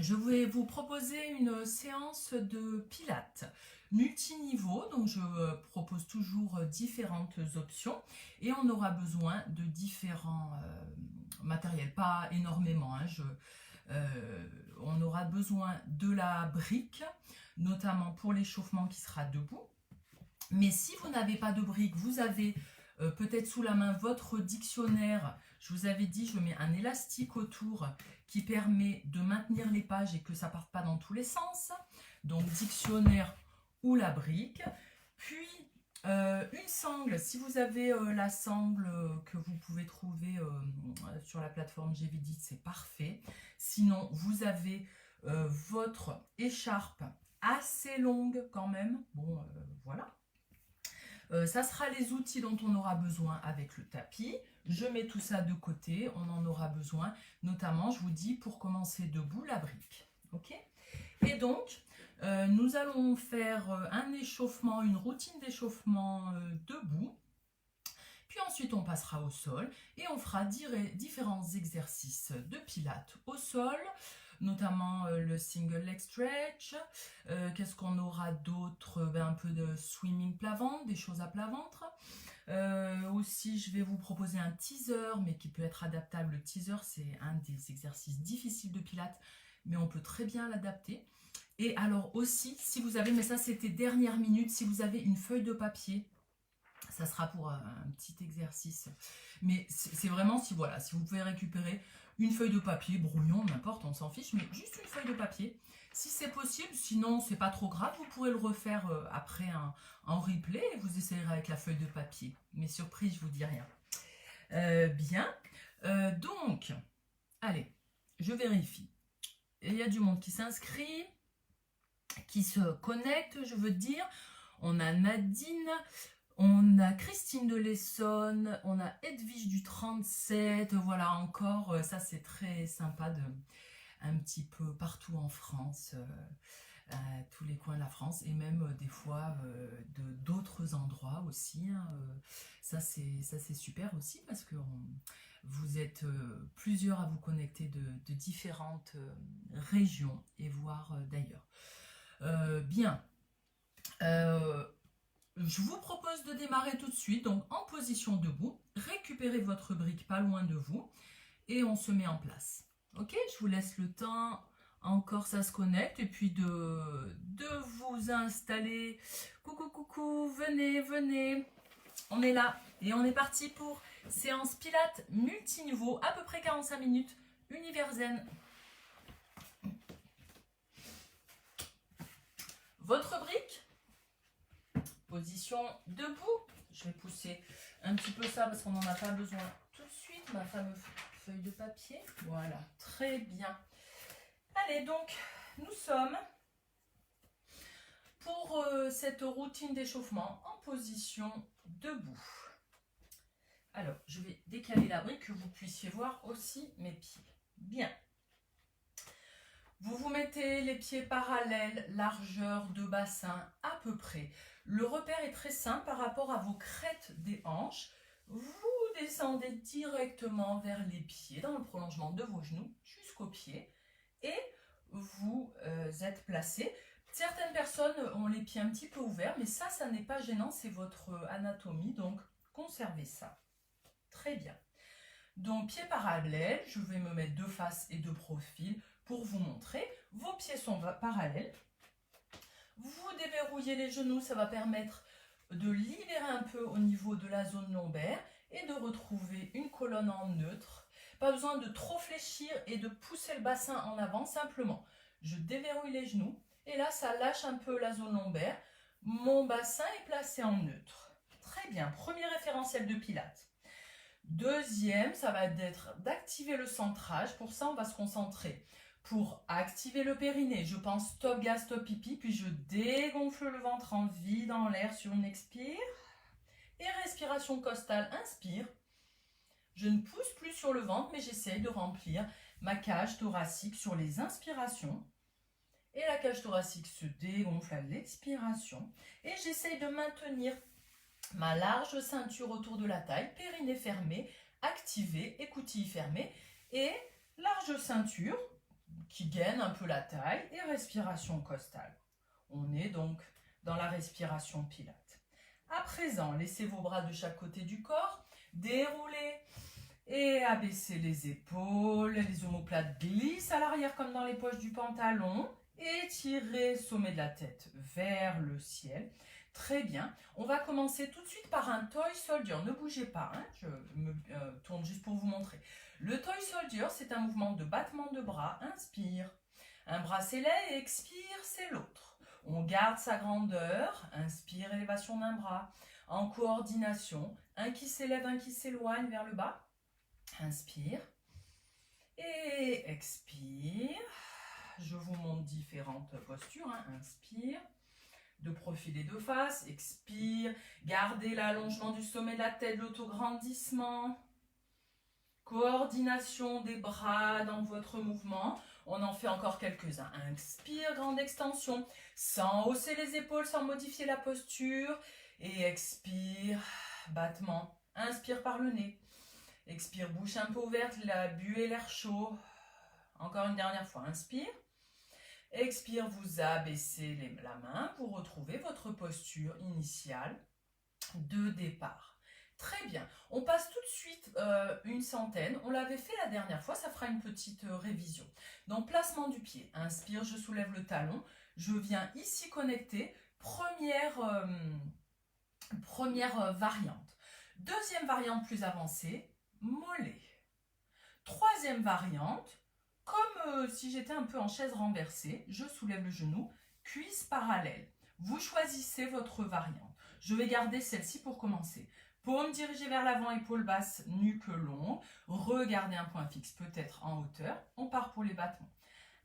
je vais vous proposer une séance de pilates multiniveau. Donc je propose toujours différentes options et on aura besoin de différents matériels, pas énormément. On aura besoin de la brique, notamment pour l'échauffement qui sera debout. Mais si vous n'avez pas de brique, vous avez peut-être sous la main votre dictionnaire. Je vous avais dit, je mets un élastique autour qui permet de maintenir les pages et que ça ne parte pas dans tous les sens. Donc dictionnaire ou la brique. Puis une sangle, si vous avez la sangle que vous pouvez trouver sur la plateforme GVD, c'est parfait. Sinon, vous avez votre écharpe assez longue quand même. Bon, voilà. Ça sera les outils dont on aura besoin avec le tapis. Je mets tout ça de côté, on en aura besoin, notamment, je vous dis, pour commencer debout, la brique. Ok ? Et donc, nous allons faire un échauffement, une routine d'échauffement debout. Puis ensuite, on passera au sol et on fera différents exercices de pilates au sol, notamment le single leg stretch. Qu'est-ce qu'on aura d'autre? Un peu de swimming plat-ventre, des choses à plat-ventre. Aussi, je vais vous proposer un teaser, mais qui peut être adaptable. Le teaser, c'est un des exercices difficiles de pilates, mais on peut très bien l'adapter. Et alors aussi, si vous avez, mais ça c'était dernière minute, si vous avez une feuille de papier, ça sera pour un petit exercice. Mais c'est vraiment, si vous pouvez récupérer une feuille de papier, brouillon, n'importe, on s'en fiche, mais juste une feuille de papier. Si c'est possible, sinon c'est pas trop grave, vous pourrez le refaire après en replay et vous essayerez avec la feuille de papier. Mais surprise, je vous dis rien. Bien. Donc, allez, je vérifie. Il y a du monde qui s'inscrit, qui se connecte, je veux dire. On a Nadine, on a Christine de l'Essonne, on a Edwige du 37, voilà encore, ça c'est très sympa de un petit peu partout en France, tous les coins de la France et même des fois d'autres endroits aussi. Ça c'est super aussi parce que vous êtes plusieurs à vous connecter de différentes régions et voire d'ailleurs. Bien. Je vous propose de démarrer tout de suite, donc en position debout, récupérez votre brique pas loin de vous et on se met en place. Ok, je vous laisse le temps, encore ça se connecte, et puis de vous installer. Coucou, coucou, venez, venez, on est là et on est parti pour séance pilates multiniveau, à peu près 45 minutes, univers zen. Votre brique, position debout. Je vais pousser un petit peu ça parce qu'on n'en a pas besoin tout de suite. Ma fameuse feuille de papier. Voilà, très bien. Allez, donc, nous sommes pour cette routine d'échauffement en position debout. Alors, je vais décaler la brique que vous puissiez voir aussi mes pieds. Bien. Vous vous mettez les pieds parallèles, largeur de bassin à peu près. Le repère est très simple par rapport à vos crêtes des hanches. Vous descendez directement vers les pieds, dans le prolongement de vos genoux, jusqu'aux pieds. Et vous êtes placé. Certaines personnes ont les pieds un petit peu ouverts, mais ça n'est pas gênant, c'est votre anatomie, donc conservez ça. Très bien. Donc, pieds parallèles, je vais me mettre de face et de profil pour vous montrer. Vos pieds sont parallèles. Vous déverrouillez les genoux, ça va permettre de libérer un peu au niveau de la zone lombaire et de retrouver une colonne en neutre. Pas besoin de trop fléchir et de pousser le bassin en avant, simplement. Je déverrouille les genoux et là, ça lâche un peu la zone lombaire. Mon bassin est placé en neutre. Très bien, premier référentiel de pilates. Deuxième, ça va être d'activer le centrage. Pour ça, on va se concentrer pour activer le périnée. Je pense stop gaz, stop pipi, puis je dégonfle le ventre en vide en l'air sur une expire. Et respiration costale, inspire. Je ne pousse plus sur le ventre, mais j'essaye de remplir ma cage thoracique sur les inspirations. Et la cage thoracique se dégonfle à l'expiration. Et j'essaye de maintenir ma large ceinture autour de la taille, périnée fermé, activé, écoutille fermée et large ceinture qui gaine un peu la taille, et respiration costale. On est donc dans la respiration Pilate. À présent, laissez vos bras de chaque côté du corps, déroulez et abaissez les épaules, les omoplates glissent à l'arrière comme dans les poches du pantalon, étirez sommet de la tête vers le ciel. Très bien, on va commencer tout de suite par un Toy Soldier, ne bougez pas, hein, je me tourne juste pour vous montrer. Le Toy Soldier, c'est un mouvement de battement de bras, inspire, un bras s'élève et expire, c'est l'autre. On garde sa grandeur, inspire, élévation d'un bras, en coordination, un qui s'élève, un qui s'éloigne vers le bas, inspire, et expire, je vous montre différentes postures, hein. Inspire, de profil et de face, expire, gardez l'allongement du sommet de la tête, l'autograndissement, coordination des bras dans votre mouvement. On en fait encore quelques-uns. Inspire, grande extension, sans hausser les épaules, sans modifier la posture. Et expire, battement. Inspire par le nez. Expire, bouche un peu ouverte, la buée, l'air chaud. Encore une dernière fois, inspire. Expire, vous abaissez la main, vous retrouvez votre posture initiale de départ. Très bien, on passe tout de suite une centaine, on l'avait fait la dernière fois, ça fera une petite révision. Donc placement du pied, inspire, je soulève le talon, je viens ici connecter, première variante. Deuxième variante plus avancée, mollet. Troisième variante, comme si j'étais un peu en chaise renversée, je soulève le genou, cuisse parallèle. Vous choisissez votre variante. Je vais garder celle-ci pour commencer. Paume dirigée vers l'avant, épaule basse, nuque longue. Regardez un point fixe, peut-être en hauteur. On part pour les battements.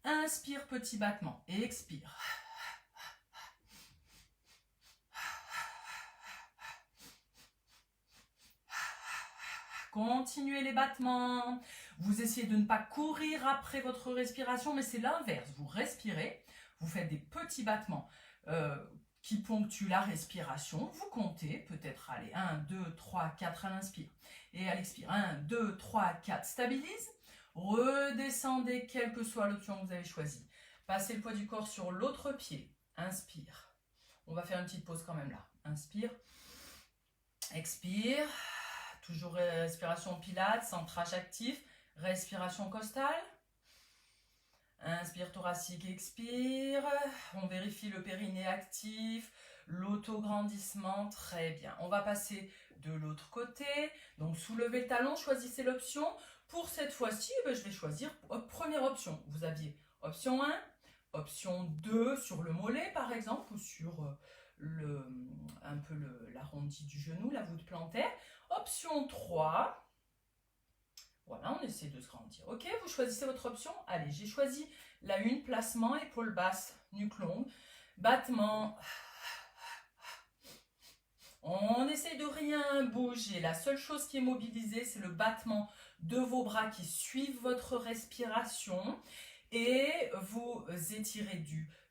Inspire, petit battement. Et expire. Continuez les battements. Vous essayez de ne pas courir après votre respiration, mais c'est l'inverse. Vous respirez, vous faites des petits battements qui ponctuent la respiration. Vous comptez, peut-être, allez, 1, 2, 3, 4 à l'inspire. Et à l'expire, 1, 2, 3, 4, stabilise. Redescendez, quelle que soit l'option que vous avez choisie. Passez le poids du corps sur l'autre pied. Inspire. On va faire une petite pause quand même là. Inspire. Expire. Toujours respiration Pilates, centrage actif. Respiration costale. Inspire thoracique, expire. On vérifie le périnée actif. L'autograndissement, très bien. On va passer de l'autre côté. Donc soulevez le talon, choisissez l'option. Pour cette fois-ci, je vais choisir première option. Vous aviez option 1, option 2 sur le mollet par exemple, ou sur un peu l'arrondi du genou, la voûte plantaire. Option 3. Voilà, on essaie de se grandir. Ok, vous choisissez votre option. Allez, j'ai choisi la 1, placement, épaule basse, nuque longue, battement. On essaie de rien bouger. La seule chose qui est mobilisée, c'est le battement de vos bras qui suivent votre respiration. Et vous étirez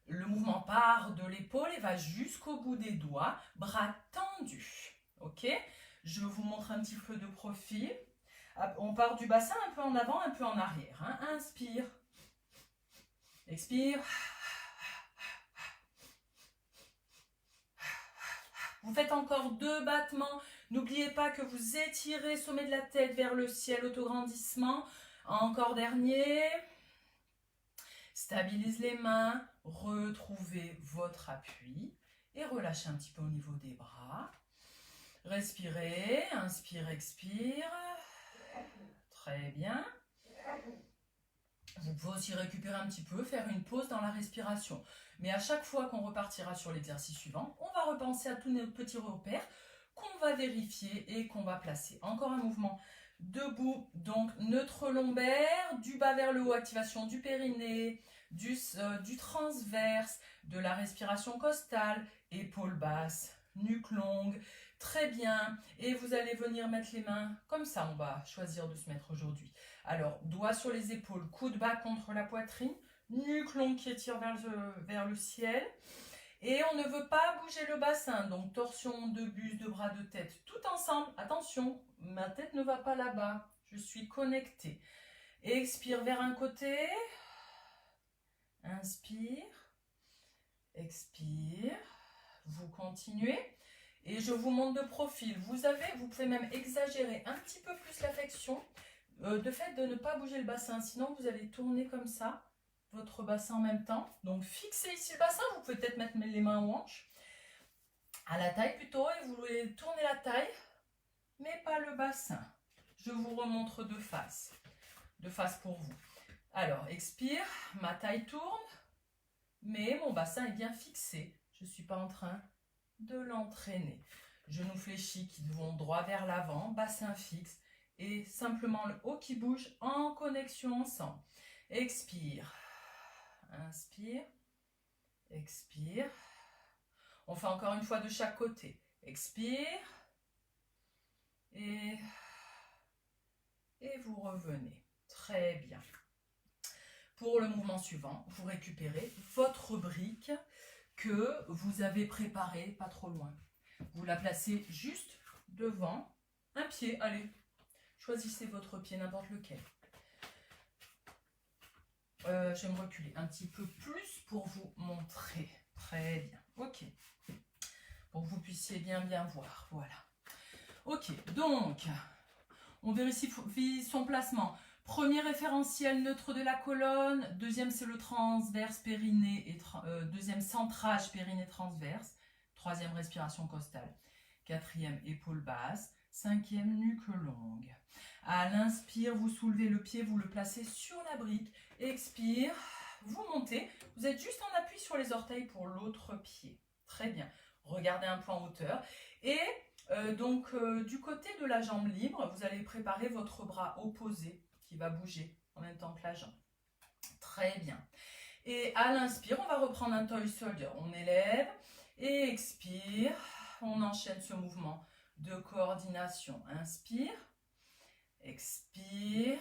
le mouvement part de l'épaule et va jusqu'au bout des doigts, bras tendus. Ok, je vous montre un petit peu de profil. On part du bassin un peu en avant, un peu en arrière. Hein. Inspire. Expire. Vous faites encore 2 battements. N'oubliez pas que vous étirez sommet de la tête vers le ciel, autograndissement. Encore dernier. Stabilise les mains. Retrouvez votre appui. Et relâchez un petit peu au niveau des bras. Respirez. Inspire, expire. Très bien. Vous pouvez aussi récupérer un petit peu, faire une pause dans la respiration. Mais à chaque fois qu'on repartira sur l'exercice suivant, on va repenser à tous nos petits repères qu'on va vérifier et qu'on va placer. Encore un mouvement debout, donc neutre lombaire, du bas vers le haut, activation du périnée, du transverse, de la respiration costale, épaule basse, nuque longue. Très bien, et vous allez venir mettre les mains comme ça, on va choisir de se mettre aujourd'hui. Alors, doigts sur les épaules, coude bas contre la poitrine, nuque longue qui étire vers le ciel. Et on ne veut pas bouger le bassin, donc torsion de buste, de bras, de tête, tout ensemble. Attention, ma tête ne va pas là-bas, je suis connectée. Expire vers un côté, inspire, expire, vous continuez. Et je vous montre de profil. Vous pouvez même exagérer un petit peu plus la flexion, de fait de ne pas bouger le bassin, sinon vous allez tourner comme ça, votre bassin en même temps. Donc fixez ici le bassin, vous pouvez peut-être mettre les mains aux hanches, à la taille plutôt, et vous voulez tourner la taille, mais pas le bassin. Je vous remontre de face pour vous. Alors, expire, ma taille tourne, mais mon bassin est bien fixé. Je ne suis pas en train de l'entraîner. Genoux fléchis qui vont droit vers l'avant, bassin fixe et simplement le haut qui bouge en connexion ensemble. Expire, inspire, expire. On fait encore une fois de chaque côté. Expire et vous revenez. Très bien. Pour le mouvement suivant, vous récupérez votre brique que vous avez préparée pas trop loin. Vous la placez juste devant un pied. Allez, choisissez votre pied, n'importe lequel. Je vais me reculer un petit peu plus pour vous montrer. Très bien. Ok. Pour que vous puissiez bien voir. Voilà. Ok. Donc, on vérifie son placement. Premier référentiel neutre de la colonne, deuxième c'est le transverse périnée et deuxième centrage périnée transverse, troisième respiration costale, quatrième épaule basse, cinquième nuque longue. À l'inspire, vous soulevez le pied, vous le placez sur la brique, expire, vous montez, vous êtes juste en appui sur les orteils pour l'autre pied. Très bien, regardez un peu en hauteur et du côté de la jambe libre, vous allez préparer votre bras opposé qui va bouger en même temps que la jambe. Très bien. Et à l'inspire, on va reprendre un toy soldier. On élève et expire. On enchaîne ce mouvement de coordination. Inspire, expire,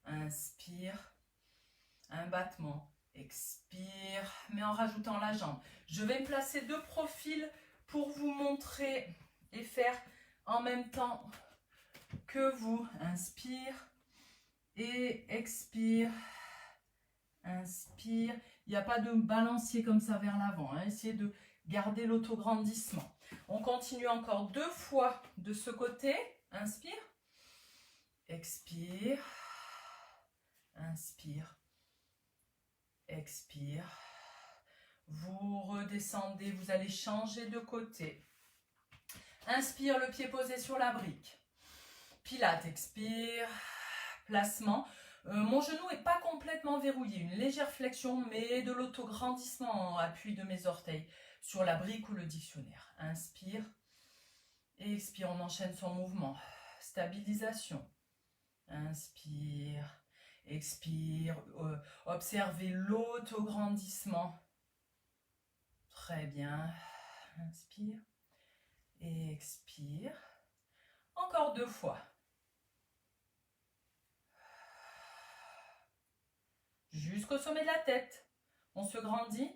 inspire, un battement, expire, mais en rajoutant la jambe. Je vais me placer de profil pour vous montrer et faire en même temps que vous. Inspire et expire, inspire. Il n'y a pas de balancier comme ça vers l'avant, hein. Essayez de garder l'autograndissement. On continue encore 2 fois de ce côté. Inspire, expire, inspire, expire. Vous redescendez, vous allez changer de côté. Inspire, le pied posé sur la brique. Pilates, expire, placement. Mon genou n'est pas complètement verrouillé, une légère flexion, mais de l'autograndissement en appui de mes orteils sur la brique ou le dictionnaire. Inspire, expire, on enchaîne son mouvement. Stabilisation. Inspire, expire, observez l'autograndissement. Très bien. Inspire et expire. Encore 2 fois. Jusqu'au sommet de la tête. On se grandit.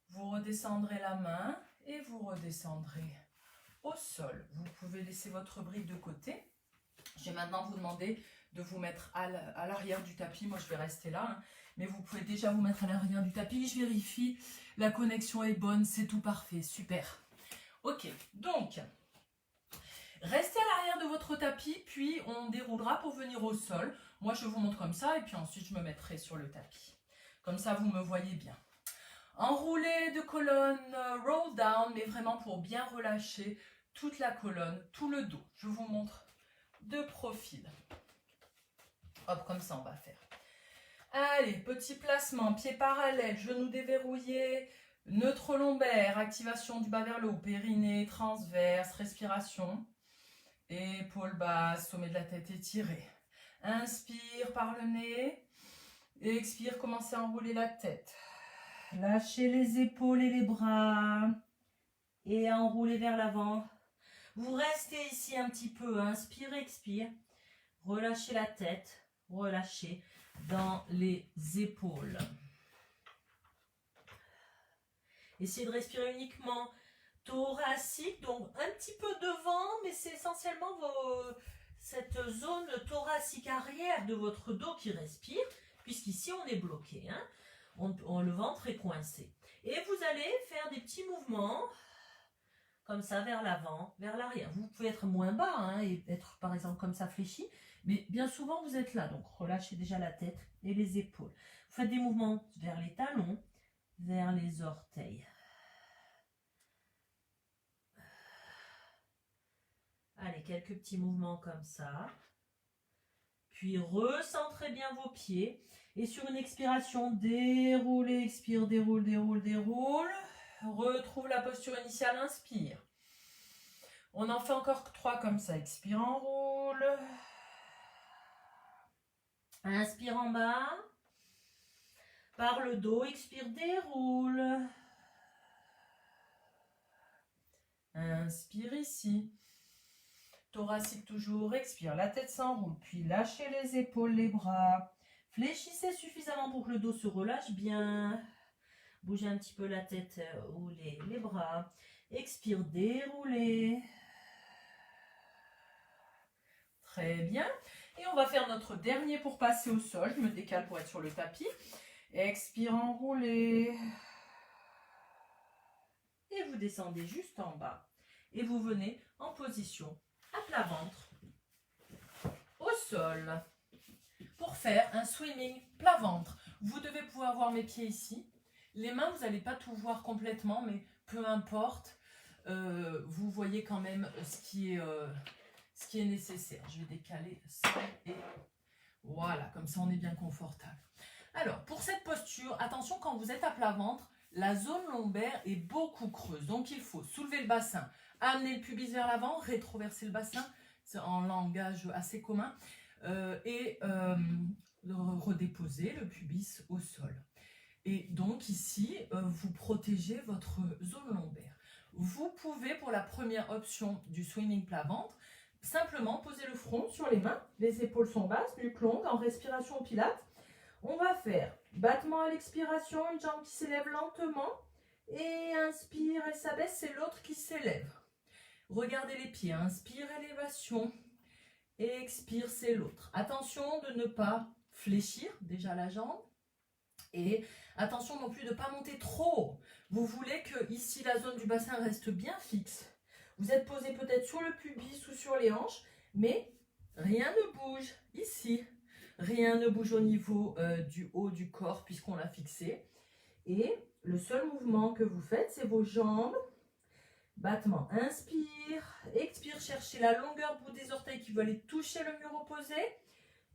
Vous redescendrez la main et vous redescendrez au sol. Vous pouvez laisser votre brique de côté. Je vais maintenant vous demander de vous mettre à l'arrière du tapis. Moi, je vais rester là, hein. Mais vous pouvez déjà vous mettre à l'arrière du tapis. Je vérifie. La connexion est bonne. C'est tout parfait. Super. Ok. Donc, restez à l'arrière de votre tapis. Puis, on déroulera pour venir au sol. Moi, je vous montre comme ça. Et puis ensuite, je me mettrai sur le tapis. Comme ça, vous me voyez bien. Enroulé de colonne, roll down. Mais vraiment pour bien relâcher toute la colonne, tout le dos. Je vous montre de profil. Hop, comme ça on va faire. Allez, petit placement, pied parallèle, genoux déverrouillés, neutre lombaire, activation du bas vers le haut, périnée, transverse, respiration, épaule basse, sommet de la tête étiré. Inspire par le nez, expire, commencez à enrouler la tête. Lâchez les épaules et les bras et enroulez vers l'avant. Vous restez ici un petit peu, inspire, expire, relâchez la tête, relâchez dans les épaules. Essayez de respirer uniquement thoracique, donc un petit peu devant, mais c'est essentiellement cette zone thoracique arrière de votre dos qui respire. puisqu'ici on est bloqué, hein. Le ventre est coincé. Et vous allez faire des petits mouvements comme ça vers l'avant, vers l'arrière. Vous pouvez être moins bas hein, et être par exemple comme ça fléchi, mais bien souvent vous êtes là. Donc relâchez déjà la tête et les épaules. Vous faites des mouvements vers les talons, vers les orteils. Allez, quelques petits mouvements comme ça. Puis recentrez bien vos pieds. Et sur une expiration, déroulez, expire, déroule, déroule, déroule. Retrouve la posture initiale, inspire. On en fait encore 3 comme ça. Expire, enroule. Inspire en bas. Par le dos, expire, déroule. Inspire ici. Thoracique toujours, expire, la tête s'enroule, puis lâchez les épaules, les bras. Fléchissez suffisamment pour que le dos se relâche bien. Bougez un petit peu la tête ou les bras. Expire, déroulez. Très bien. Et on va faire notre dernier pour passer au sol. Je me décale pour être sur le tapis. Expire, enroulez. Et vous descendez juste en bas. Et vous venez en position à plat ventre au sol. Pour faire un swimming plat ventre, vous devez pouvoir voir mes pieds ici. Les mains, vous n'allez pas tout voir complètement, mais peu importe, vous voyez quand même ce qui est nécessaire. Je vais décaler ça et voilà, comme ça on est bien confortable. Alors, pour cette posture, attention quand vous êtes à plat ventre, la zone lombaire est beaucoup creuse. Donc, il faut soulever le bassin, amener le pubis vers l'avant, rétroverser le bassin, c'est en langage assez commun, et redéposer le pubis au sol. Et donc, ici, vous protégez votre zone lombaire. Vous pouvez, pour la première option du swimming plat ventre, simplement poser le front sur les mains, les épaules sont basses, nuque longue, en respiration pilates. On va faire battement à l'expiration, une jambe qui s'élève lentement. Et inspire et s'abaisse, c'est l'autre qui s'élève. Regardez les pieds, inspire, élévation. Et expire, c'est l'autre. Attention de ne pas fléchir déjà la jambe. Et attention non plus de ne pas monter trop haut. Vous voulez que ici la zone du bassin reste bien fixe. Vous êtes posé peut-être sur le pubis ou sur les hanches, mais rien ne bouge ici. Rien ne bouge au niveau du haut du corps puisqu'on l'a fixé. Et le seul mouvement que vous faites, c'est vos jambes. Battement, inspire, expire, cherchez la longueur bout des orteils qui veut aller toucher le mur opposé.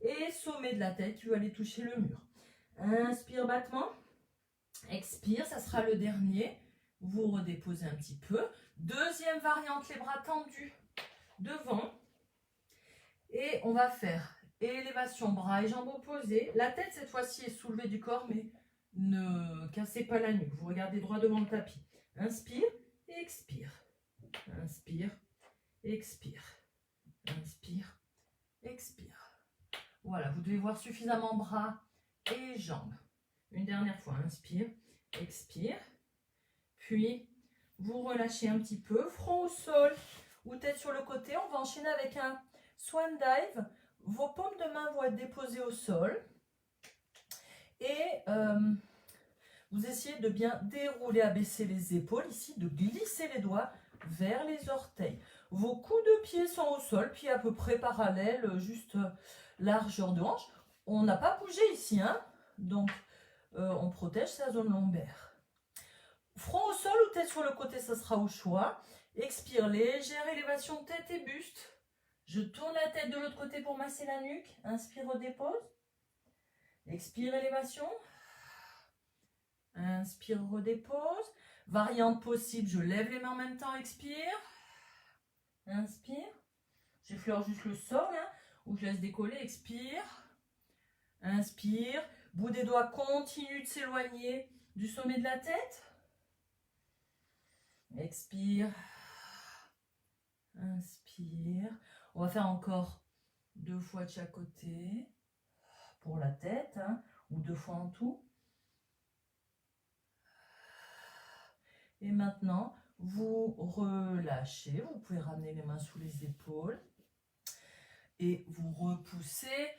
Et sommet de la tête qui veut aller toucher le mur. Inspire, battement. Expire, ça sera le dernier. Vous redéposez un petit peu. Deuxième variante, les bras tendus devant. Et on va faire élévation, bras et jambes opposés. La tête, cette fois-ci, est soulevée du corps, mais ne cassez pas la nuque. Vous regardez droit devant le tapis. Inspire et expire. Inspire, expire. Inspire, expire. Voilà, vous devez voir suffisamment bras et jambes. Une dernière fois, inspire, expire. Puis, vous relâchez un petit peu, front au sol ou tête sur le côté. On va enchaîner avec un swan dive. Vos paumes de main vont être déposées au sol. Et vous essayez de bien dérouler, abaisser les épaules. Ici, de glisser les doigts vers les orteils. Vos coups de pied sont au sol, puis à peu près parallèles, juste largeur de hanche. On n'a pas bougé ici, hein, donc on protège sa zone lombaire. Front au sol ou tête sur le côté, ça sera au choix. Expire, légère élévation tête et buste. Je tourne la tête de l'autre côté pour masser la nuque. Inspire, redépose. Expire, élévation. Inspire, redépose. Variante possible, je lève les mains en même temps, expire. Inspire. J'effleure juste le sol, hein, ou je laisse décoller, expire. Inspire. Bout des doigts continue de s'éloigner du sommet de la tête. Expire. Inspire. On va faire encore 2 fois de chaque côté pour la tête, hein, ou 2 fois en tout. Et maintenant, vous relâchez. Vous pouvez ramener les mains sous les épaules. Et vous repoussez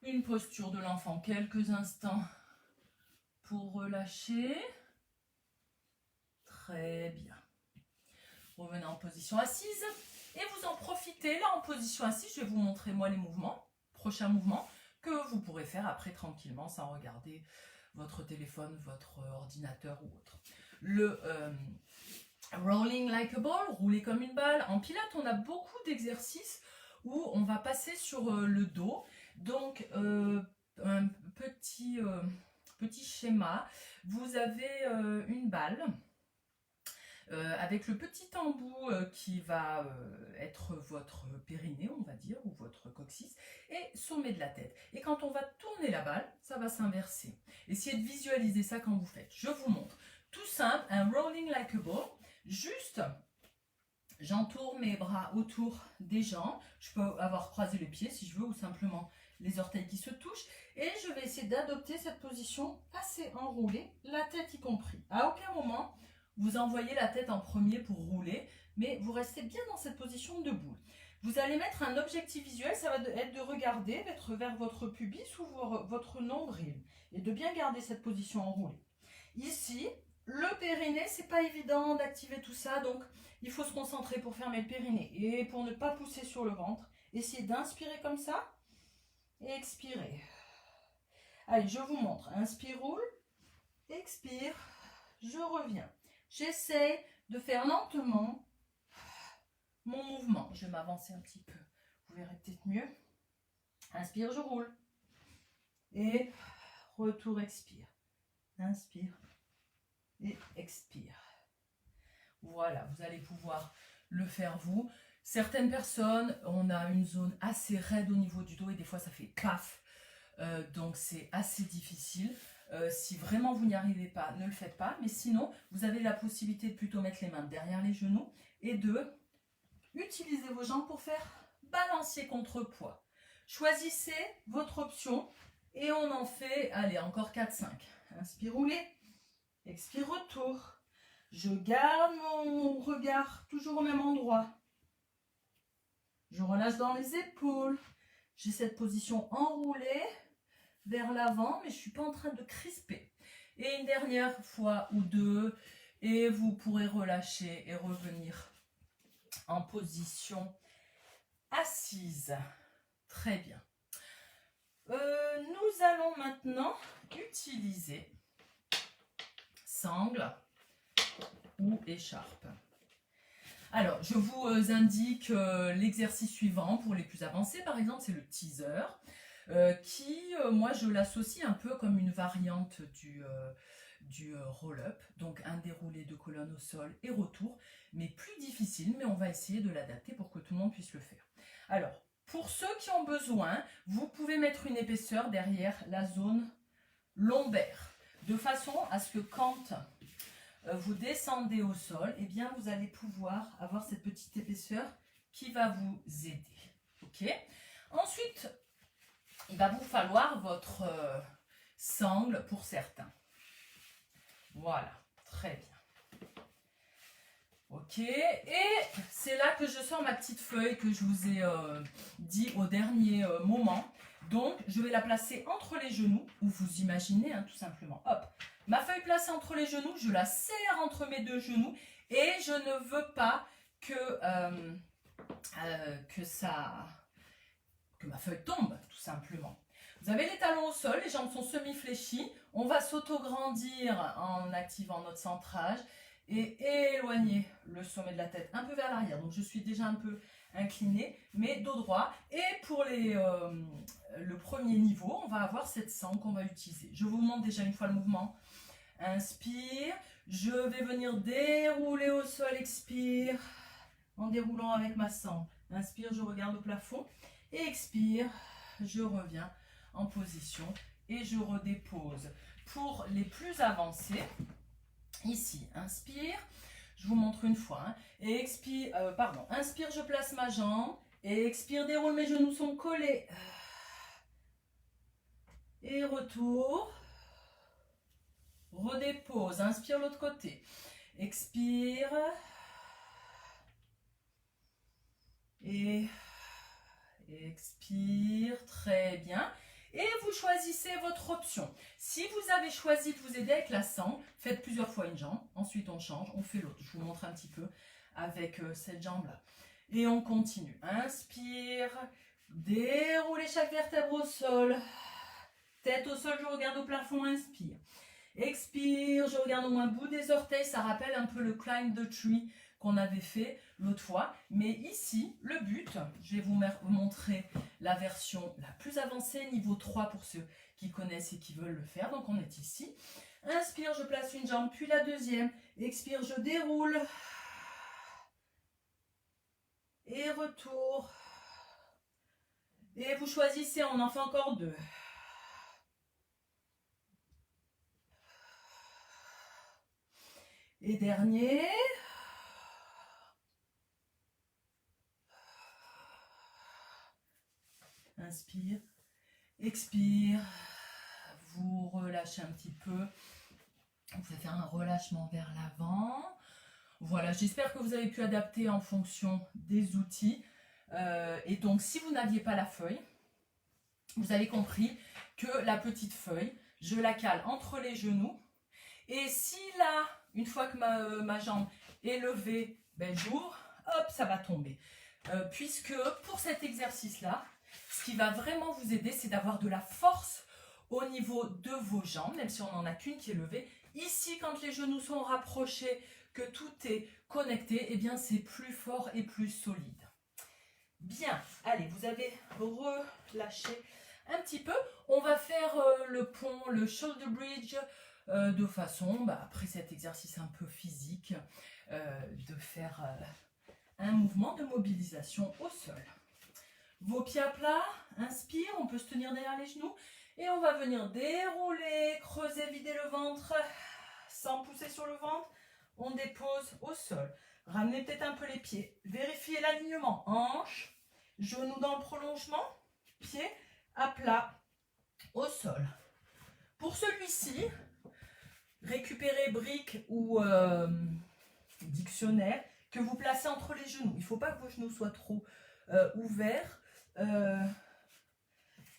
Une posture de l'enfant, quelques instants pour relâcher. Très bien. Revenez en position assise et vous en profitez. Là, en position assise, je vais vous montrer moi les mouvements, prochains mouvements que vous pourrez faire après tranquillement sans regarder votre téléphone, votre ordinateur ou autre. Le rolling like a ball, rouler comme une balle. En pilates, on a beaucoup d'exercices où on va passer sur le dos. Donc, un petit schéma. Vous avez une balle avec le petit embout qui va être votre périnée, on va dire, ou votre coccyx, et sommet de la tête. Et quand on va tourner la balle, ça va s'inverser. Essayez de visualiser ça quand vous faites. Je vous montre. Tout simple, un rolling like a ball. Juste, j'entoure mes bras autour des jambes. Je peux avoir croisé les pieds si je veux, ou simplement les orteils qui se touchent. Et je vais essayer d'adopter cette position assez enroulée, la tête y compris. À aucun moment, vous envoyez la tête en premier pour rouler, mais vous restez bien dans cette position de boule. Vous allez mettre un objectif visuel, ça va être de regarder, d'être vers votre pubis ou votre nombril, et de bien garder cette position enroulée. Ici, le périnée, c'est pas évident d'activer tout ça, donc il faut se concentrer pour fermer le périnée. Et pour ne pas pousser sur le ventre, essayez d'inspirer comme ça, et expirer. Allez, je vous montre. Inspire, roule, expire, je reviens. J'essaie de faire lentement mon mouvement. Je vais m'avancer un petit peu. Vous verrez peut-être mieux. Inspire, je roule. Et retour, expire. Inspire et expire. Voilà, vous allez pouvoir le faire vous. Certaines personnes, on a une zone assez raide au niveau du dos et des fois ça fait paf. Donc c'est assez difficile. Si vraiment vous n'y arrivez pas, ne le faites pas. Mais sinon, vous avez la possibilité de plutôt mettre les mains derrière les genoux et de utiliser vos jambes pour faire balancier contrepoids. Choisissez votre option et on en fait, allez, encore 4-5. Inspire, roulez. Expire, retour. Je garde mon regard toujours au même endroit. Je relâche dans les épaules. J'ai cette position enroulée vers l'avant, mais je ne suis pas en train de crisper. Et une dernière fois ou deux, et vous pourrez relâcher et revenir en position assise. Très bien. Nous allons maintenant utiliser sangle ou écharpe. Alors, je vous indique l'exercice suivant pour les plus avancés. Par exemple, c'est le teaser. Moi, je l'associe un peu comme une variante du roll-up, donc un déroulé de colonne au sol et retour, mais plus difficile, mais on va essayer de l'adapter pour que tout le monde puisse le faire. Alors, pour ceux qui ont besoin, vous pouvez mettre une épaisseur derrière la zone lombaire, de façon à ce que quand vous descendez au sol, eh bien, vous allez pouvoir avoir cette petite épaisseur qui va vous aider. Ok ? Ensuite, il va vous falloir votre sangle pour certains. Voilà, très bien. Ok, et c'est là que je sors ma petite feuille que je vous ai dit au dernier moment. Donc, je vais la placer entre les genoux, ou vous imaginez, hein, tout simplement. Hop, ma feuille placée entre les genoux, je la serre entre mes deux genoux et je ne veux pas que ma feuille tombe, tout simplement. Vous avez les talons au sol, les jambes sont semi-fléchies. On va s'auto-grandir en activant notre centrage et éloigner le sommet de la tête un peu vers l'arrière. Donc, je suis déjà un peu inclinée, mais dos droit. Et pour le premier niveau, on va avoir cette sangle qu'on va utiliser. Je vous montre déjà une fois le mouvement. Inspire, je vais venir dérouler au sol, expire, en déroulant avec ma sangle. Inspire, je regarde au plafond. Et expire, je reviens en position et je redépose. Pour les plus avancés, ici, inspire, je vous montre une fois, hein, et expire, inspire, je place ma jambe, et expire, déroule, mes genoux sont collés, et retour, redépose, inspire l'autre côté, expire, et expire, très bien. Et vous choisissez votre option. Si vous avez choisi de vous aider avec la sangle, faites plusieurs fois une jambe. Ensuite, on change, on fait l'autre. Je vous montre un petit peu avec cette jambe-là. Et on continue. Inspire. Déroulez chaque vertèbre au sol. Tête au sol, je regarde au plafond. Inspire. Expire, je regarde au moins le bout des orteils. Ça rappelle un peu le climb the tree qu'on avait fait l'autre fois. Mais ici, le but, je vais vous montrer la version la plus avancée, niveau 3 pour ceux qui connaissent et qui veulent le faire. Donc on est ici. Inspire, je place une jambe, puis la deuxième. Expire, je déroule. Et retour. Et vous choisissez, on en fait encore 2. Et dernier. Inspire, expire. Vous relâchez un petit peu. Vous pouvez faire un relâchement vers l'avant. Voilà, j'espère que vous avez pu adapter en fonction des outils. Et donc, si vous n'aviez pas la feuille, vous avez compris que la petite feuille, je la cale entre les genoux. Et si là, une fois que ma jambe est levée, ben, j'ouvre, hop, ça va tomber. Puisque pour cet exercice-là, ce qui va vraiment vous aider, c'est d'avoir de la force au niveau de vos jambes, même si on n'en a qu'une qui est levée. Ici, quand les genoux sont rapprochés, que tout est connecté, eh bien c'est plus fort et plus solide. Bien, allez, vous avez relâché un petit peu. On va faire le pont, le shoulder bridge, de façon, après cet exercice un peu physique, de faire un mouvement de mobilisation au sol. Vos pieds à plat, inspire, on peut se tenir derrière les genoux. Et on va venir dérouler, creuser, vider le ventre, sans pousser sur le ventre. On dépose au sol. Ramenez peut-être un peu les pieds. Vérifiez l'alignement. Hanche, genoux dans le prolongement, pieds à plat au sol. Pour celui-ci, récupérez brique ou dictionnaire que vous placez entre les genoux. Il ne faut pas que vos genoux soient trop ouverts.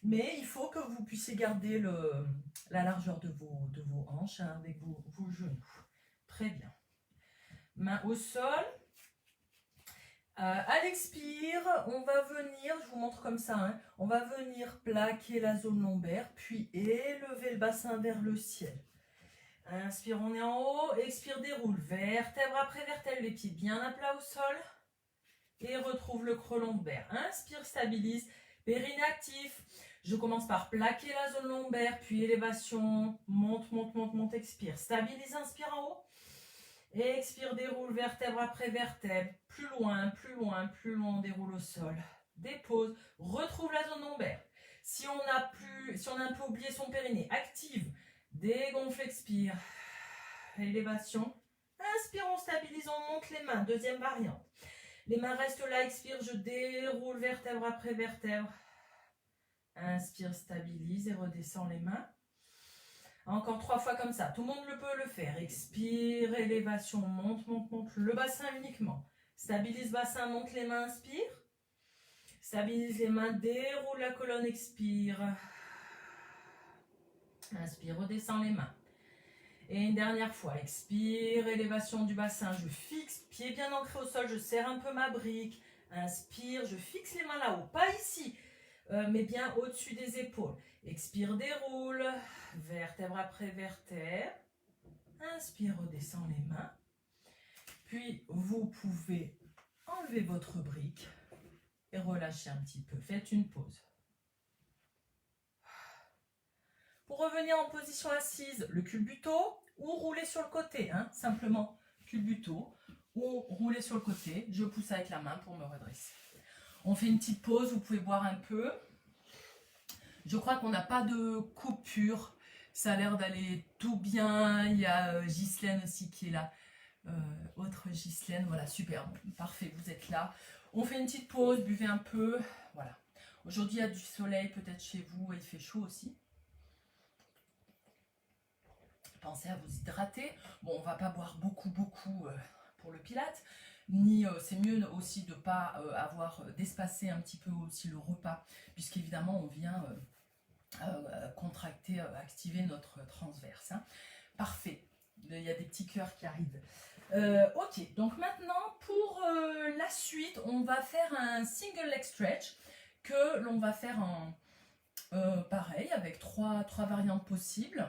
Mais il faut que vous puissiez garder la largeur de vos hanches avec vos genoux. Très bien. Main au sol. À l'expire, on va venir, je vous montre comme ça, hein, on va venir plaquer la zone lombaire, puis élever le bassin vers le ciel. Inspire, on est en haut. Expire, déroule. Vertèbre après vertèbre, les pieds bien à plat au sol. Et retrouve le creux lombaire. Inspire, stabilise. Périnée actif. Je commence par plaquer la zone lombaire, puis élévation. Monte, monte, monte, monte. Expire. Stabilise, inspire en haut. Et expire, déroule, vertèbre après vertèbre. Plus loin, plus loin, plus loin, on déroule au sol. Dépose. Retrouve la zone lombaire. Si on a un peu oublié son périnée, active. Dégonfle, expire. Élévation. Inspire, on stabilise, on monte les mains. Deuxième variante. Les mains restent là, expire, je déroule vertèbre après vertèbre. Inspire, stabilise et redescends les mains. Encore 3 fois comme ça. Tout le monde peut le faire. Expire, élévation, monte, monte, monte. Le bassin uniquement. Stabilise bassin, monte les mains, inspire. Stabilise les mains, déroule la colonne, expire. Inspire, redescends les mains. Et une dernière fois, expire, élévation du bassin, je fixe, pied bien ancré au sol, je serre un peu ma brique. Inspire, je fixe les mains là-haut, pas ici, mais bien au-dessus des épaules. Expire, déroule, vertèbre après vertèbre. Inspire, redescends les mains. Puis, vous pouvez enlever votre brique et relâcher un petit peu. Faites une pause. Pour revenir en position assise, le culbuto ou rouler sur le côté, hein, simplement culbuto ou rouler sur le côté. Je pousse avec la main pour me redresser. On fait une petite pause, vous pouvez boire un peu. Je crois qu'on n'a pas de coupure, ça a l'air d'aller tout bien. Il y a Ghislaine aussi qui est là, autre Ghislaine, voilà, super, parfait, vous êtes là. On fait une petite pause, buvez un peu, voilà. Aujourd'hui il y a du soleil peut-être chez vous, il fait chaud aussi. Pensez à vous hydrater. Bon, on va pas boire beaucoup pour le pilate, ni c'est mieux aussi de pas d'espacer un petit peu aussi le repas, puisqu'évidemment on vient contracter, activer notre transverse. Hein. Parfait. Il y a des petits cœurs qui arrivent. Ok, donc maintenant pour la suite, on va faire un single leg stretch que l'on va faire en pareil avec trois variantes possibles.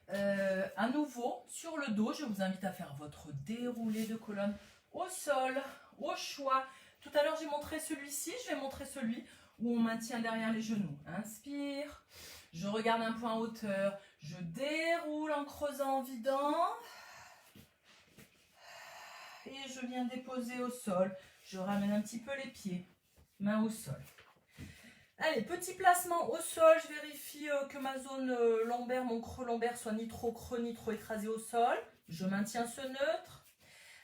À nouveau, sur le dos, je vous invite à faire votre déroulé de colonne au sol, au choix. Tout à l'heure, j'ai montré celui-ci, je vais montrer celui où on maintient derrière les genoux. Inspire, je regarde un point en hauteur, je déroule en creusant, en vidant. Et je viens déposer au sol. Je ramène un petit peu les pieds, main au sol. Allez, petit placement au sol, je vérifie que ma zone lombaire, mon creux lombaire soit ni trop creux ni trop écrasé au sol. Je maintiens ce neutre.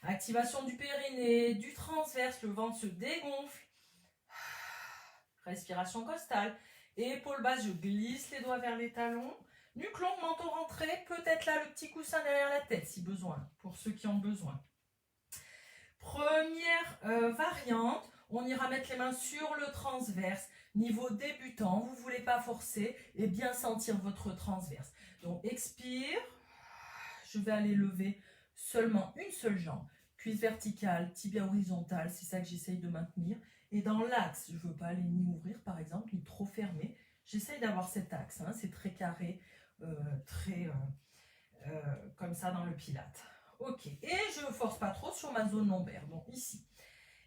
Activation du périnée, du transverse, le ventre se dégonfle. Respiration costale. Épaule basse, je glisse les doigts vers les talons. Nuque longue, menton rentré, peut-être là le petit coussin derrière la tête si besoin, pour ceux qui ont besoin. Première variante, on ira mettre les mains sur le transverse. Niveau débutant, vous ne voulez pas forcer et bien sentir votre transverse. Donc expire, je vais aller lever seulement une seule jambe. Cuisse verticale, tibia horizontal, c'est ça que j'essaye de maintenir. Et dans l'axe, je ne veux pas aller ni ouvrir par exemple, ni trop fermer. J'essaye d'avoir cet axe, hein, c'est très carré, comme ça dans le pilate. Ok, et je ne force pas trop sur ma zone lombaire, donc ici.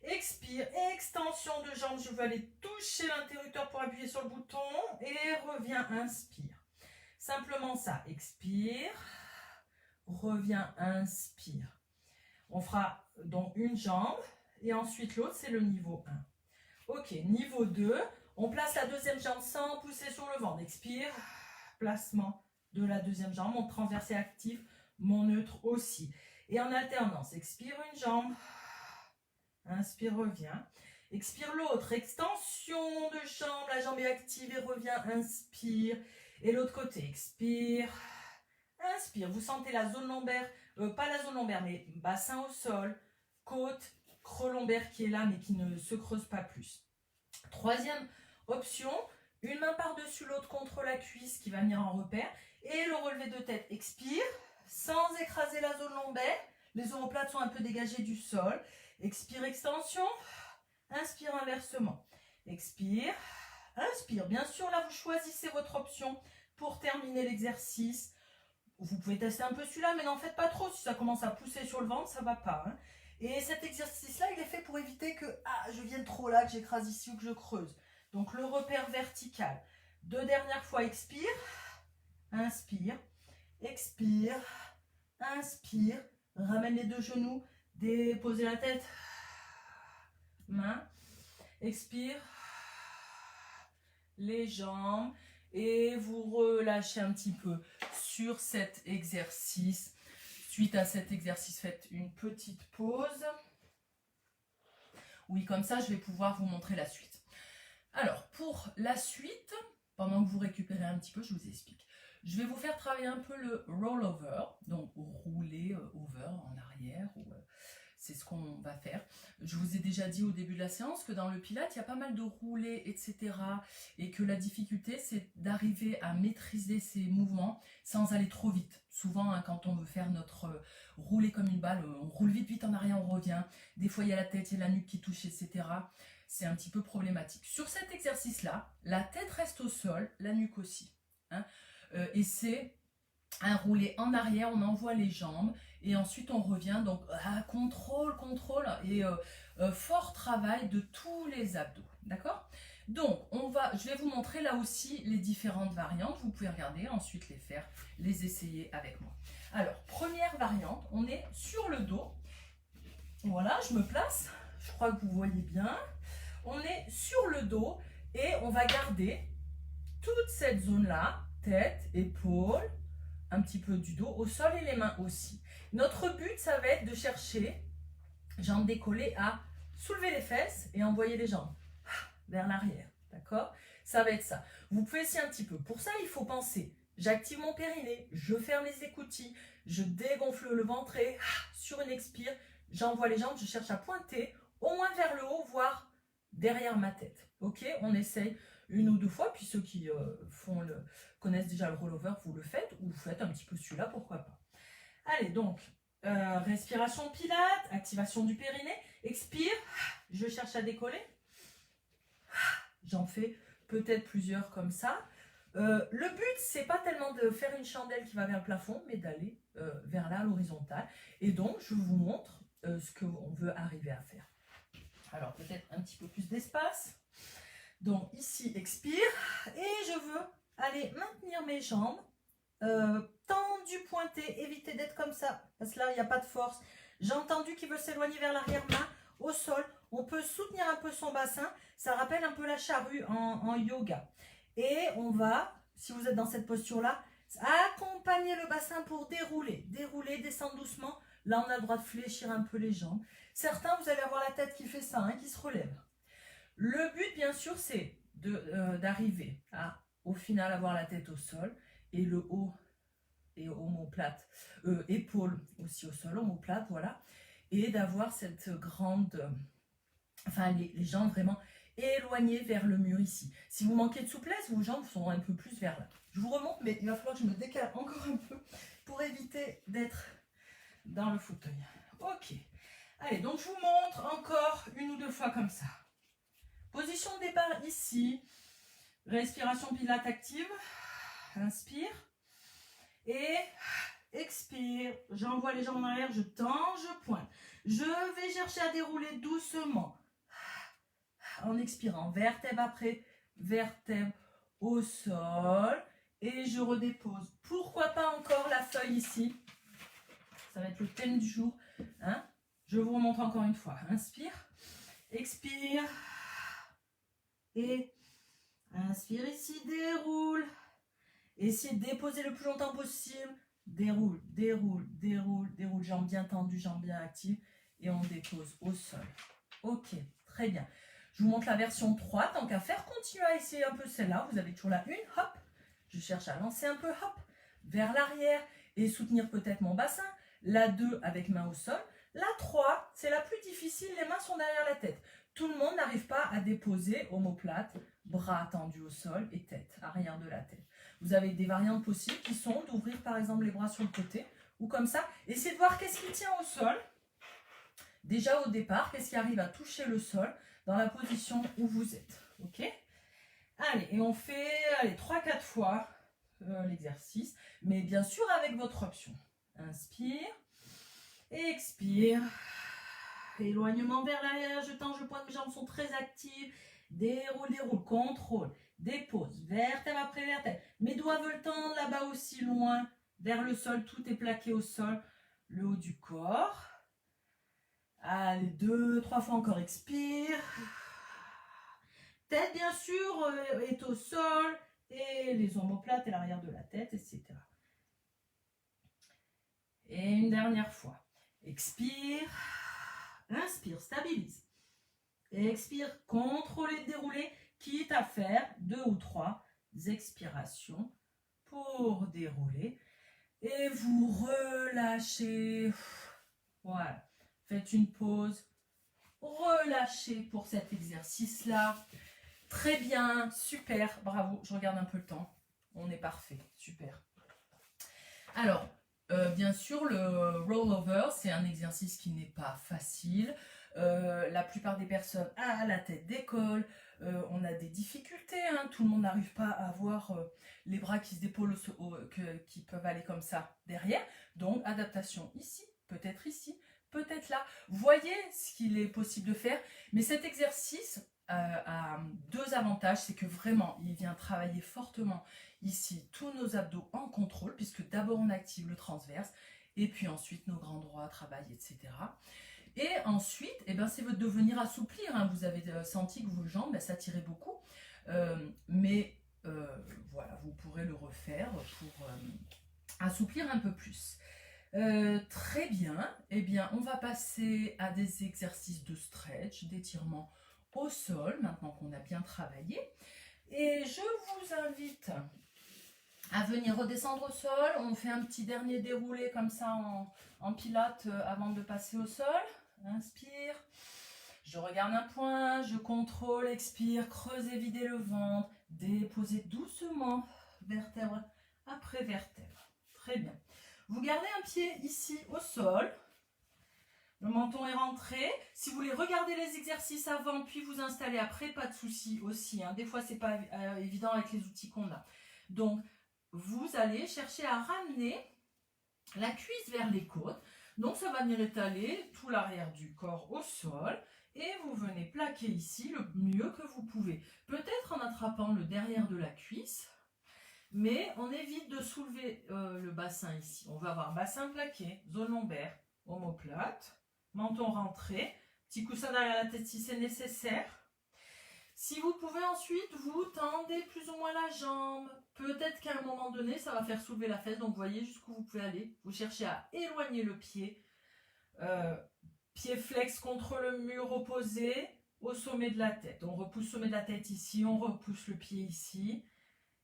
Expire, extension de jambes, je veux aller toucher l'interrupteur pour appuyer sur le bouton et reviens, inspire. Simplement ça, expire, reviens, inspire. On fera donc une jambe et ensuite l'autre, c'est le niveau 1. Ok, niveau 2, on place la deuxième jambe sans pousser sur le ventre. Expire, placement de la deuxième jambe, mon transverse est actif, mon neutre aussi. Et en alternance, expire une jambe. Inspire, reviens. Expire l'autre. Extension de jambe. La jambe est active et revient. Inspire. Et l'autre côté. Expire. Inspire. Vous sentez la zone lombaire. Pas la zone lombaire, mais bassin au sol. Côte. Creux lombaire qui est là, mais qui ne se creuse pas plus. Troisième option. Une main par-dessus l'autre contre la cuisse qui va venir en repère. Et le relevé de tête. Expire. Sans écraser la zone lombaire. Les omoplates sont un peu dégagées du sol. Expire, extension. Inspire, inversement. Expire, inspire. Bien sûr, là, vous choisissez votre option pour terminer l'exercice. Vous pouvez tester un peu celui-là, mais n'en faites pas trop. Si ça commence à pousser sur le ventre, ça ne va pas. Hein. Et cet exercice-là, il est fait pour éviter que je vienne trop là, que j'écrase ici ou que je creuse. Donc, le repère vertical. Deux dernières fois, expire. Inspire. Expire. Inspire. Ramène les deux genoux. Déposez la tête, main, expire, les jambes et vous relâchez un petit peu sur cet exercice. Suite à cet exercice, faites une petite pause. Oui, comme ça, je vais pouvoir vous montrer la suite. Alors, pour la suite, pendant que vous récupérez un petit peu, je vous explique. Je vais vous faire travailler un peu le rollover, donc rouler over en arrière, c'est ce qu'on va faire. Je vous ai déjà dit au début de la séance que dans le pilate, il y a pas mal de roulés, etc. Et que la difficulté, c'est d'arriver à maîtriser ces mouvements sans aller trop vite. Souvent, hein, quand on veut faire notre roulé comme une balle, on roule vite, vite en arrière, on revient. Des fois, il y a la tête, il y a la nuque qui touche, etc. C'est un petit peu problématique. Sur cet exercice-là, la tête reste au sol, la nuque aussi. Hein. Et c'est un roulé en arrière, on envoie les jambes et ensuite on revient, donc contrôle et fort travail de tous les abdos, d'accord? Donc je vais vous montrer là aussi les différentes variantes, vous pouvez regarder, ensuite les faire, les essayer avec moi. Alors, première variante, on est sur le dos, voilà, je me place, je crois que vous voyez bien, on est sur le dos et on va garder toute cette zone-là, tête, épaules, un petit peu du dos au sol et les mains aussi. Notre but, ça va être de chercher, jambes décollées, à soulever les fesses et envoyer les jambes vers l'arrière, d'accord? Ça va être ça. Vous pouvez essayer un petit peu. Pour ça, il faut penser, j'active mon périnée, je ferme les écoutilles, je dégonfle le ventre et sur une expire, j'envoie les jambes, je cherche à pointer au moins vers le haut, voire derrière ma tête. Ok? On essaye une ou deux fois, puis ceux qui connaissent déjà le rollover, vous le faites, ou vous faites un petit peu celui-là, pourquoi pas. Allez, donc, respiration pilates, activation du périnée, expire, je cherche à décoller, j'en fais peut-être plusieurs comme ça. Le but, c'est pas tellement de faire une chandelle qui va vers le plafond, mais d'aller vers là, à l'horizontale. Et donc, je vous montre ce qu'on veut arriver à faire. Alors, peut-être un petit peu plus d'espace. Donc, ici, expire. Et je veux aller maintenir mes jambes tendues, pointées. Évitez d'être comme ça, parce que là, il n'y a pas de force. J'ai entendu qu'il veut s'éloigner vers l'arrière-main, au sol. On peut soutenir un peu son bassin. Ça rappelle un peu la charrue en yoga. Et on va, si vous êtes dans cette posture-là, accompagner le bassin pour dérouler. Dérouler, descendre doucement. Là, on a le droit de fléchir un peu les jambes. Certains, vous allez avoir la tête qui fait ça, hein, qui se relève. Le but, bien sûr, c'est d'arriver à, au final, avoir la tête au sol et le haut et omoplate, épaules aussi au sol, omoplate, voilà. Et d'avoir cette grande, enfin, les jambes vraiment éloignées vers le mur ici. Si vous manquez de souplesse, vos jambes seront un peu plus vers là. Je vous remonte, mais il va falloir que je me décale encore un peu pour éviter d'être dans le fauteuil. Ok. Allez, donc je vous montre encore une ou deux fois comme ça. Position de départ ici. Respiration pilates active. Inspire. Et expire. J'envoie les jambes en arrière, je tends, je pointe. Je vais chercher à dérouler doucement. En expirant, vertèbre après vertèbre au sol. Et je redépose. Pourquoi pas encore la feuille ici? Ça va être le thème du jour. Hein? Je vous remonte encore une fois. Inspire. Expire. Et inspire ici, déroule. Essayez de déposer le plus longtemps possible. Déroule, déroule, déroule, déroule. Jambes bien tendues, jambes bien actives. Et on dépose au sol. Ok, très bien. Je vous montre la version 3. Tant qu'à faire, continuez à essayer un peu celle-là. Vous avez toujours la 1, hop. Je cherche à lancer un peu, hop, vers l'arrière et soutenir peut-être mon bassin. La 2 avec main au sol. La 3, c'est la plus difficile. Les mains sont derrière la tête. Tout le monde n'arrive pas à déposer omoplate, bras tendus au sol et tête, arrière de la tête. Vous avez des variantes possibles qui sont d'ouvrir par exemple les bras sur le côté ou comme ça. Essayez de voir qu'est-ce qui tient au sol. Déjà au départ, qu'est-ce qui arrive à toucher le sol dans la position où vous êtes. Ok? Allez, et on fait 3-4 fois l'exercice, mais bien sûr avec votre option. Inspire, expire. Éloignement vers l'arrière, je tends, je pointe, mes jambes sont très actives. Déroule, déroule, contrôle, dépose, vertèbre après vertèbre. Mes doigts veulent tendre là-bas aussi loin, vers le sol, tout est plaqué au sol. Le haut du corps. Allez, 2-3 fois encore, expire. Tête, bien sûr, est au sol. Et les omoplates et l'arrière de la tête, etc. Et une dernière fois. Expire. Inspire, stabilise. Expire, contrôlez, déroulez, quitte à faire 2 ou 3 expirations pour dérouler. Et vous relâchez. Voilà. Faites une pause. Relâchez pour cet exercice-là. Très bien, super, bravo. Je regarde un peu le temps. On est parfait, super. Alors, bien sûr, le rollover, c'est un exercice qui n'est pas facile. La plupart des personnes à la tête décolle. On a des difficultés. Hein. Tout le monde n'arrive pas à avoir les bras qui se dépollent, qui peuvent aller comme ça derrière. Donc, adaptation ici, peut-être là. Voyez ce qu'il est possible de faire. Mais cet exercice a 2 avantages. C'est que vraiment, il vient travailler fortement ici tous nos abdos en contrôle, puisque d'abord on active le transverse, et puis ensuite nos grands droits travaillent, etc. Et ensuite, c'est de venir assouplir. Hein. Vous avez senti que vos jambes s'attiraient beaucoup, mais voilà, vous pourrez le refaire pour assouplir un peu plus. Très bien, on va passer à des exercices de stretch, d'étirement au sol, maintenant qu'on a bien travaillé. Et je vous invite à venir redescendre au sol. On fait un petit dernier déroulé comme ça en pilates avant de passer au sol. Inspire. Je regarde un point, je contrôle, expire, creusez, videz le ventre, déposez doucement, vertèbre après vertèbre. Très bien. Vous gardez un pied ici au sol. Le menton est rentré. Si vous voulez regarder les exercices avant, puis vous installer après, pas de souci aussi. Hein. Des fois, c'est pas évident avec les outils qu'on a. Donc, vous allez chercher à ramener la cuisse vers les côtes. Donc, ça va venir étaler tout l'arrière du corps au sol. Et vous venez plaquer ici le mieux que vous pouvez. Peut-être en attrapant le derrière de la cuisse. Mais on évite de soulever le bassin ici. On va avoir bassin plaqué, zone lombaire, omoplate. Menton rentré, petit coussin derrière la tête si c'est nécessaire. Si vous pouvez ensuite, vous tendez plus ou moins la jambe. Peut-être qu'à un moment donné, ça va faire soulever la fesse. Donc, vous voyez jusqu'où vous pouvez aller. Vous cherchez à éloigner le pied. Pied flex contre le mur opposé au sommet de la tête. On repousse le sommet de la tête ici. On repousse le pied ici.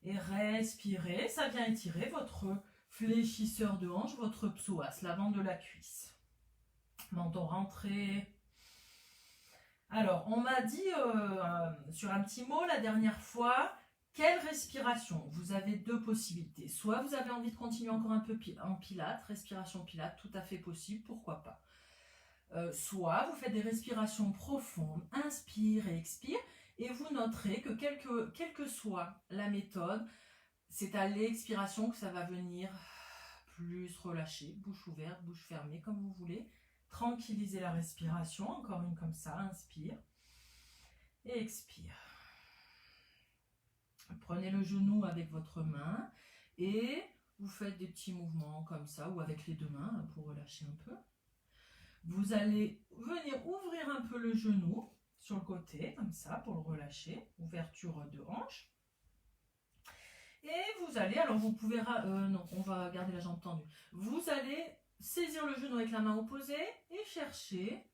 Et respirez. Ça vient étirer votre fléchisseur de hanche, votre psoas, l'avant de la cuisse. Menton rentré. Alors, on m'a dit sur un petit mot la dernière fois, quelle respiration? Vous avez deux possibilités. Soit vous avez envie de continuer encore un peu en pilates, respiration pilates, tout à fait possible, pourquoi pas. Soit vous faites des respirations profondes, inspire et expire, et vous noterez que quelle que soit la méthode, c'est à l'expiration que ça va venir plus relâcher, bouche ouverte, bouche fermée, comme vous voulez. Tranquillisez la respiration, encore une comme ça, inspire et expire. Prenez le genou avec votre main et vous faites des petits mouvements comme ça ou avec les deux mains pour relâcher un peu. Vous allez venir ouvrir un peu le genou sur le côté, comme ça, pour le relâcher, ouverture de hanche. Et vous allez, alors vous pouvez, non, on va garder la jambe tendue. Vous allez saisir le genou avec la main opposée et chercher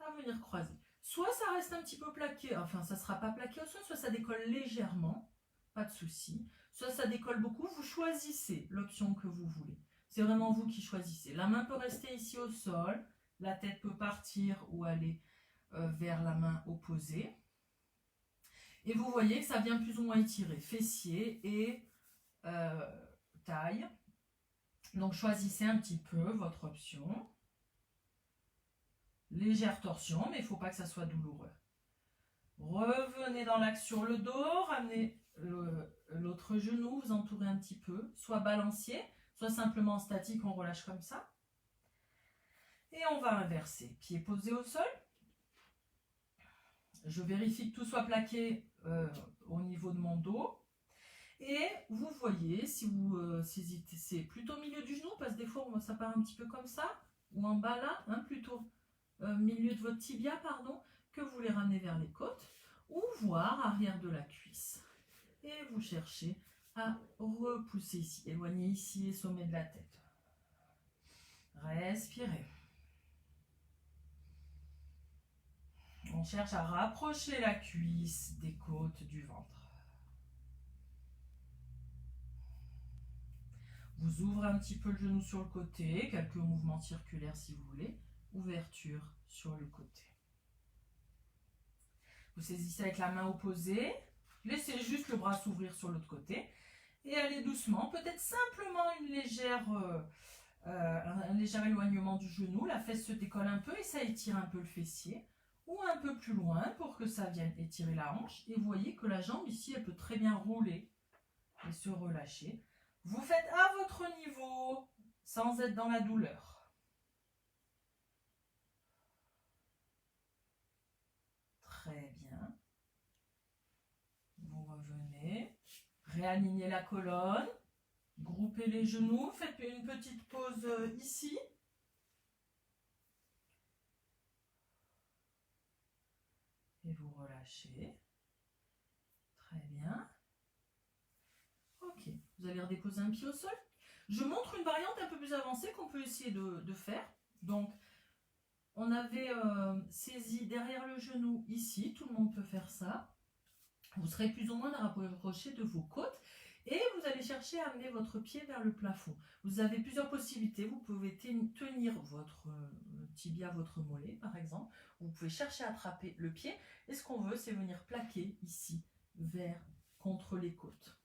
à venir croiser. Soit ça reste un petit peu plaqué, enfin ça ne sera pas plaqué au sol, soit ça décolle légèrement, pas de souci. Soit ça décolle beaucoup, vous choisissez l'option que vous voulez. C'est vraiment vous qui choisissez. La main peut rester ici au sol, la tête peut partir ou aller vers la main opposée. Et vous voyez que ça vient plus ou moins étirer fessier et taille. Donc choisissez un petit peu votre option. Légère torsion, mais il ne faut pas que ça soit douloureux. Revenez dans l'axe sur le dos, ramenez l'autre genou, vous entourez un petit peu, soit balancier, soit simplement statique, on relâche comme ça. Et on va inverser. Pied posé au sol. Je vérifie que tout soit plaqué au niveau de mon dos. Et vous voyez, si vous hésitez, c'est plutôt au milieu du genou, parce que des fois ça part un petit peu comme ça, ou en bas là, hein, plutôt milieu de votre tibia, pardon, que vous les ramenez vers les côtes, ou voire arrière de la cuisse. Et vous cherchez à repousser ici, éloigner ici et sommet de la tête. Respirez. On cherche à rapprocher la cuisse des côtes du ventre. Vous ouvrez un petit peu le genou sur le côté, quelques mouvements circulaires si vous voulez. Ouverture sur le côté. Vous saisissez avec la main opposée. Laissez juste le bras s'ouvrir sur l'autre côté. Et allez doucement, peut-être simplement un léger éloignement du genou. La fesse se décolle un peu et ça étire un peu le fessier. Ou un peu plus loin pour que ça vienne étirer la hanche. Et vous voyez que la jambe ici, elle peut très bien rouler et se relâcher. Vous faites à votre niveau, sans être dans la douleur. Très bien. Vous revenez, réalignez la colonne, groupez les genoux, faites une petite pause ici. Et vous relâchez. Très bien. Ok, vous allez redéposer un pied au sol. Je montre une variante un peu plus avancée qu'on peut essayer de faire. Donc, on avait saisi derrière le genou ici. Tout le monde peut faire ça. Vous serez plus ou moins rapproché de vos côtes. Et vous allez chercher à amener votre pied vers le plafond. Vous avez plusieurs possibilités. Vous pouvez tenir votre tibia, votre mollet par exemple. Vous pouvez chercher à attraper le pied. Et ce qu'on veut, c'est venir plaquer ici, contre les côtes.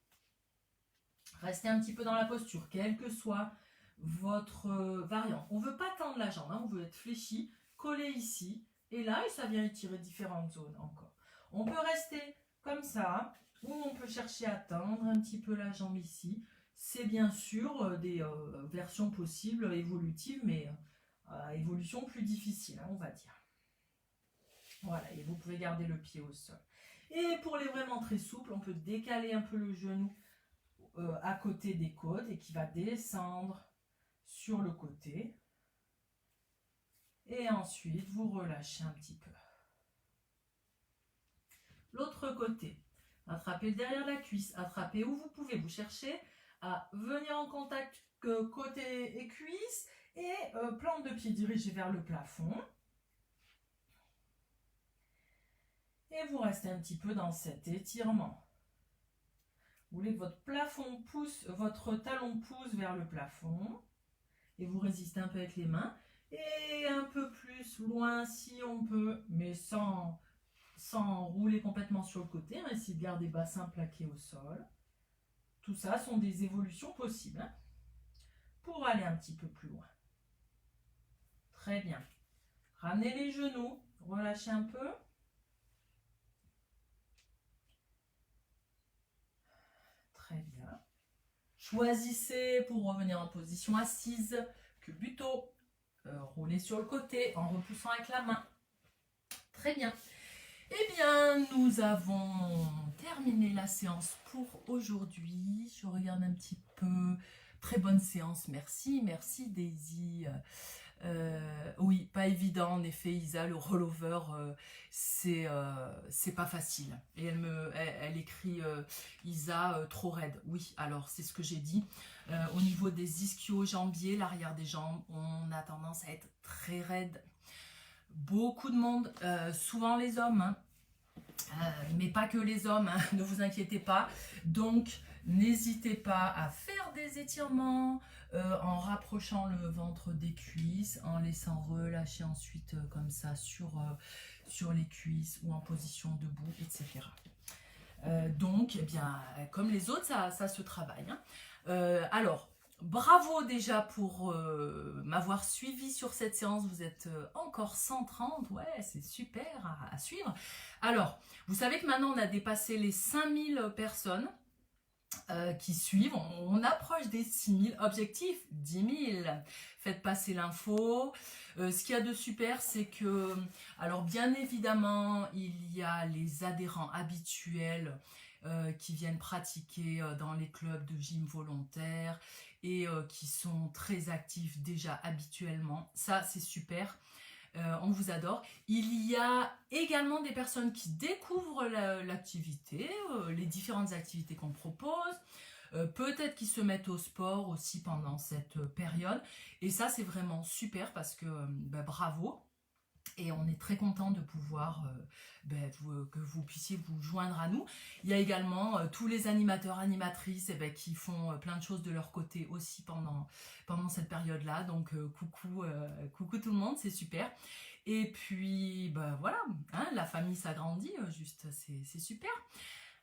Restez un petit peu dans la posture, quelle que soit votre variante. On ne veut pas tendre la jambe, on veut être fléchi, collé ici. Et là, et ça vient étirer différentes zones encore. On peut rester comme ça, ou on peut chercher à tendre un petit peu la jambe ici. C'est bien sûr des versions possibles évolutives, mais évolution plus difficile, on va dire. Voilà, et vous pouvez garder le pied au sol. Et pour les vraiment très souples, on peut décaler un peu le genou à côté des côtes et qui va descendre sur le côté. Et ensuite, vous relâchez un petit peu. L'autre côté, attrapez derrière la cuisse, attrapez où vous pouvez. Vous cherchez à venir en contact côté et cuisse et plante de pied dirigée vers le plafond. Et vous restez un petit peu dans cet étirement. Vous voulez que votre plafond pousse, votre talon pousse vers le plafond. Et vous résistez un peu avec les mains. Et un peu plus loin si on peut, mais sans rouler complètement sur le côté. Essayez de garder bassin plaqué au sol. Tout ça sont des évolutions possibles. Pour aller un petit peu plus loin. Très bien. Ramenez les genoux. Relâchez un peu. Très bien. Choisissez pour revenir en position assise que plutôt rouler sur le côté en repoussant avec la main. Très bien. Eh bien, nous avons terminé la séance pour aujourd'hui. Je regarde un petit peu. Très bonne séance, merci. Merci Daisy. Oui, pas évident en effet, Isa, le rollover, c'est pas facile. Et elle écrit Isa trop raide. Oui, alors c'est ce que j'ai dit. Au niveau des ischio-jambiers, l'arrière des jambes, on a tendance à être très raide. Beaucoup de monde, souvent les hommes, hein, mais pas que les hommes, hein, ne vous inquiétez pas. Donc, n'hésitez pas à faire des étirements en rapprochant le ventre des cuisses, en laissant relâcher ensuite comme ça sur les cuisses ou en position debout, etc. Donc, eh bien, comme les autres, ça se travaille. Hein. Alors, bravo déjà pour m'avoir suivi sur cette séance. Vous êtes encore 130, ouais, c'est super à suivre. Alors, vous savez que maintenant on a dépassé les 5000 personnes qui suivent. On approche des 6000. Objectif 10 000. Faites passer l'info. Ce qu'il y a de super, c'est que, alors bien évidemment, il y a les adhérents habituels qui viennent pratiquer dans les clubs de gym volontaire et qui sont très actifs déjà habituellement. Ça, c'est super. On vous adore. Il y a également des personnes qui découvrent l'activité, les différentes activités qu'on propose. Peut-être qu'ils se mettent au sport aussi pendant cette période. Et ça, c'est vraiment super parce que bravo. Et on est très content de pouvoir que vous puissiez vous joindre à nous. Il y a également tous les animateurs, animatrices qui font plein de choses de leur côté aussi pendant cette période-là. Donc coucou tout le monde, c'est super. Et puis voilà, hein, la famille s'agrandit, juste c'est super.